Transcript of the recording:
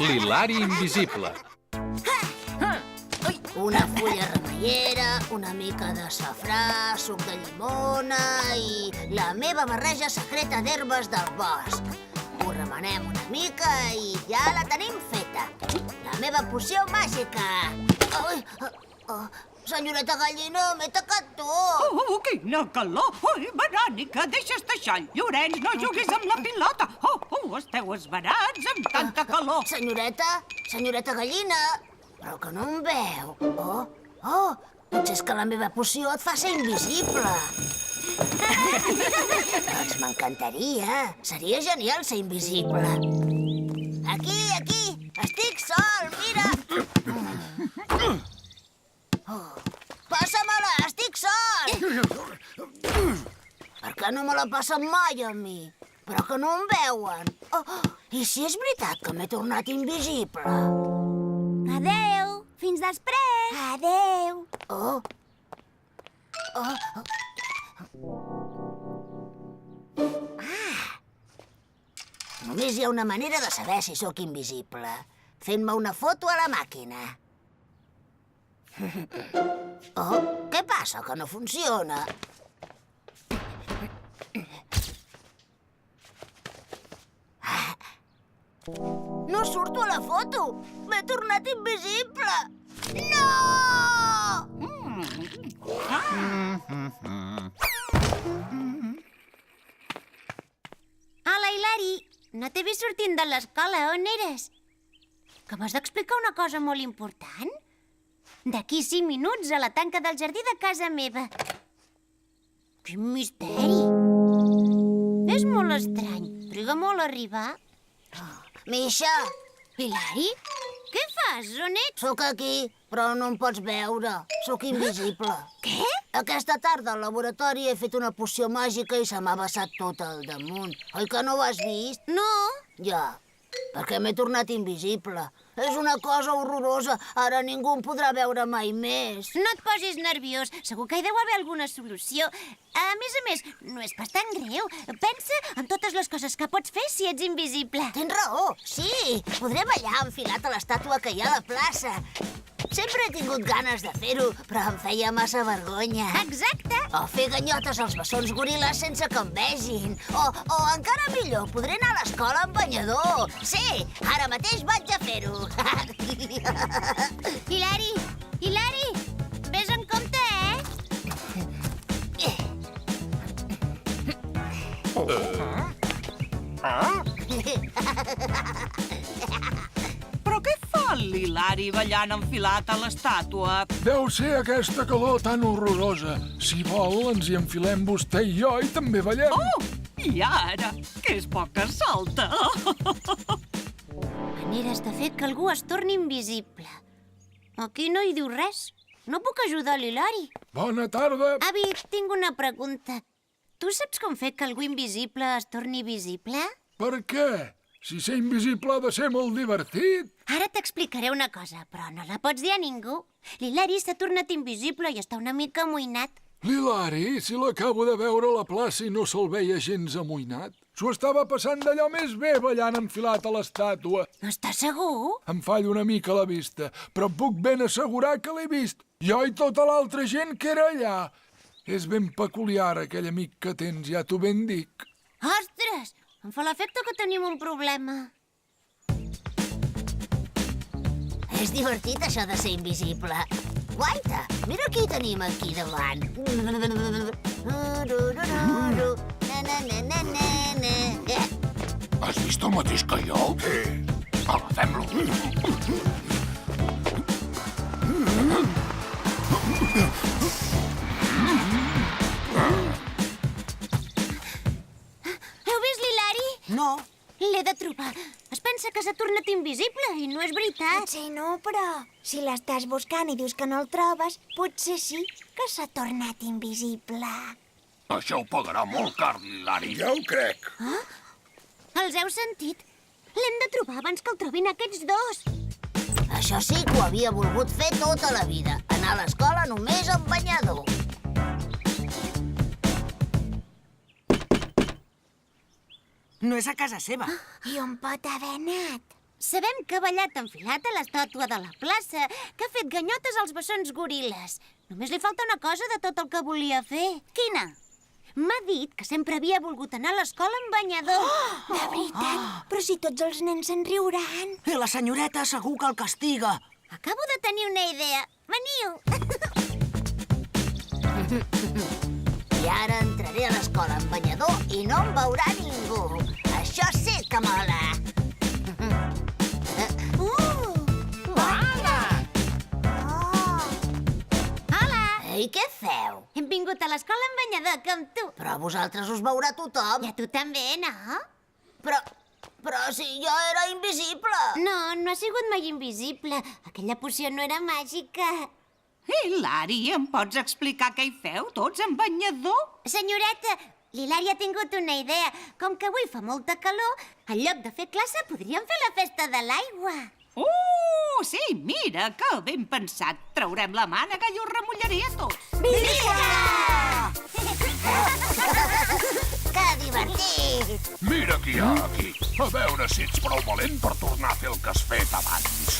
L'Hilari invisible. Una fulla remeiera, una mica de safrà, suc de llimona i la meva barreja secreta d'herbes del bosc. Ho remenem una mica i ja la tenim feta. La meva poció màgica. Senyoreta Gallina, m'he tacat tot. Quina calor! Ui, Verònica, deixa estar això. Llorenç, no juguis amb la pilota. Esteu esverats amb tanta calor. Senyoreta Gallina, però que no em veu. Potser és que la meva poció et fa ser invisible. Doncs m'encantaria. Seria genial ser invisible. Aquí, estic sol, mira. Passa-me-la, estic sol! Per què no me la passen mai a mi? Però que no em veuen. I si és veritat que m'he tornat invisible? Adeu, fins després. Adeu. Només hi ha una manera de saber si sóc invisible. Fent-me una foto a la màquina. Què passa, que no funciona? No surto a la foto! M'he tornat invisible! No! Hola, Hilari. No t'he vist sortint de l'escola. On eres? Que m'has d'explicar una cosa molt important? D'aquí 5 minuts a la tanca del jardí de casa meva. Quin misteri! És molt estrany. Triga molt a arribar. Misha! Hilari? Què fas? On ets? Sóc aquí, però no em pots veure. Sóc invisible. Què? Aquesta tarda al laboratori he fet una poció màgica i se m'ha vessat tot al damunt. Oi que no ho has vist? No. Ja, perquè m'he tornat invisible. És una cosa horrorosa. Ara ningú em podrà veure mai més. No et posis nerviós. Segur que hi deu haver alguna solució. A més, no és pas tan greu. Pensa en totes les coses que pots fer si ets invisible. Tens raó, sí. Podré ballar enfilat a l'estàtua que hi ha a la plaça. Sempre he tingut ganes de fer-ho, però em feia massa vergonya. Exacte. O fer ganyotes als bessons goril·les sense que em vegin. O encara millor, podré anar a l'escola amb banyador. Sí, ara mateix vaig a fer-ho. Hilari, vés en compte, Però què fa l'Hilari ballant enfilat a l'estàtua? Deu ser aquesta calor tan horrorosa. Si vol, ens hi enfilem vostè i jo i també ballem. I ara, que és poc que salta. Maneres de fer que algú es torni invisible. Aquí no hi diu res. No puc ajudar l'Hilari. Bona tarda. Avi, tinc una pregunta. Tu saps com fer que algú invisible es torni visible? Per què? Si ser invisible ha de ser molt divertit. Ara t'explicaré una cosa, però no la pots dir a ningú. L'Hilari s'ha tornat invisible i està una mica amoïnat. L'Hilari, si l'acabo de veure a la plaça i no se'l veia gens amoïnat. S'ho estava passant d'allò més bé ballant enfilat a l'estàtua. No estàs segur? Em falla una mica la vista, però puc ben assegurar que l'he vist. Jo i tota l'altra gent que era allà. És ben peculiar aquell amic que tens, ja t'ho ben dic. Ostres! Em fa l'efecte que tenim un problema. És divertit, això de ser invisible. Guaita, mira qui tenim aquí davant. Has vist el mateix que jo? Sí. Ala, fem-lo. Heu vist l'Hilari? No. L'he de trobar. Es pensa que s'ha tornat invisible i no és veritat. Potser no, però si l'estàs buscant i dius que no el trobes, potser sí que s'ha tornat invisible. Això ho pagarà molt car, l'Hilari. Ja ho crec. Els heu sentit? L'hem de trobar abans que el trobin aquests dos. Això sí que ho havia volgut fer tota la vida. Anar a l'escola només amb banyador. No és a casa seva. I on pot haver anat? Sabem que ha ballat enfilat a l'estàtua de la plaça, que ha fet ganyotes als bessons goril·les. Només li falta una cosa de tot el que volia fer. Quina? M'ha dit que sempre havia volgut anar a l'escola amb banyador. De veritat? Però si tots els nens se'n riuran. I la senyoreta segur que el castiga. Acabo de tenir una idea. Veniu! I ara entraré a l'escola amb banyador i no em veurà ningú. Això sí que mola. Hola! Ei, què feu? Hem vingut a l'escola amb banyador, com tu. Però a vosaltres us veurà tothom. I a tu també, no? Però si jo era invisible. No, no ha sigut mai invisible. Aquella poció no era màgica. Hilari, em pots explicar què hi feu tots amb banyador? Senyoreta, l'Hilari ha tingut una idea. Com que avui fa molta calor, en lloc de fer classe podríem fer la festa de l'aigua. Sí, mira, que ben pensat. Traurem la mànega i us remullaré a tots. Que divertit! Mira qui hi ha aquí. A veure si ets prou valent per tornar a fer el que has fet abans.